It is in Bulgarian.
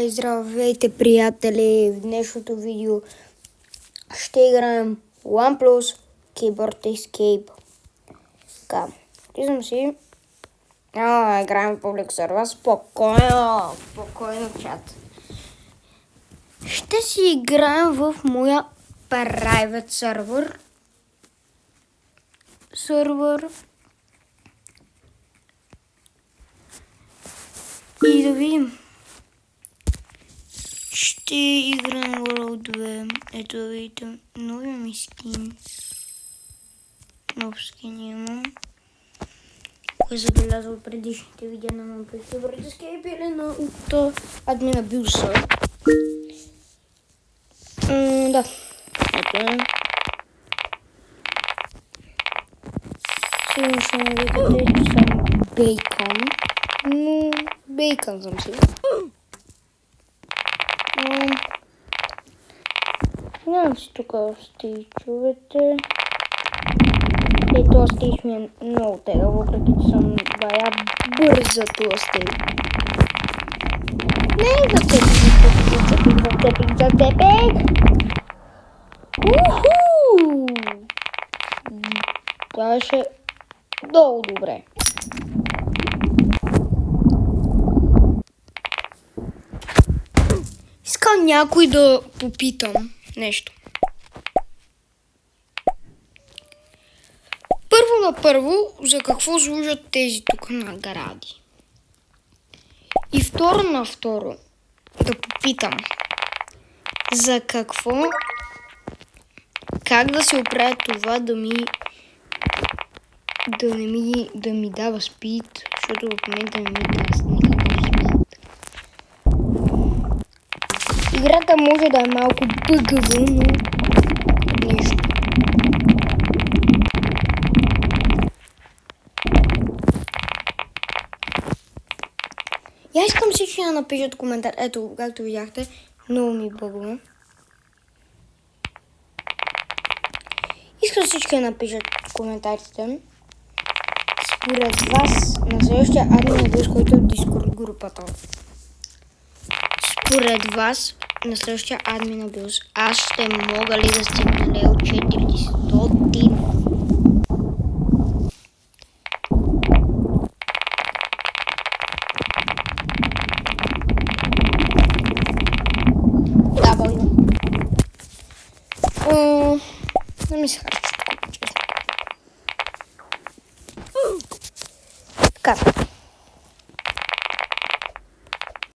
Здравейте, приятели! В днешното видео ще играем OnePlus Keyboard Escape. Така, влизам си. Играем в Public Server. Спокойно, чат. Ще си играем в моя private сервер. И да видим. Ще играем World 2. Ето да видите, новия ми скин. Нов скин имам. Кой забеляза от предишните видеа на OnePlus Keyboard Escape или от админа Билса. Да. Ето е. Сигурно ще ме викате, че съм бейкън. Но бейкън съм си. Нямам си тук стейчовете. Този стейч ми е много тега, въпреки че съм бая бърз за този стейч. Не, зацепих! Уху! Това беше много добре. Искам някой да попитам нещо. Първо, за какво служат тези тук награди? И второ, да попитам. За какво? Как да се оправя това да ми дава спид, защото в момента не ми дава никакъв спид. Играта може да е малко бъгава, но нищо. Я искам всички да напишат коментар. Ето, както видяхте, много ми бъгва. Искам всички да напишат коментарите. Според вас, на следващия админ Абюз, който е в Discord групата. Според вас, на следващия админ Абюз, аз ще мога ли да стигна левел 400? Да, бъгна. Не ми се харесва.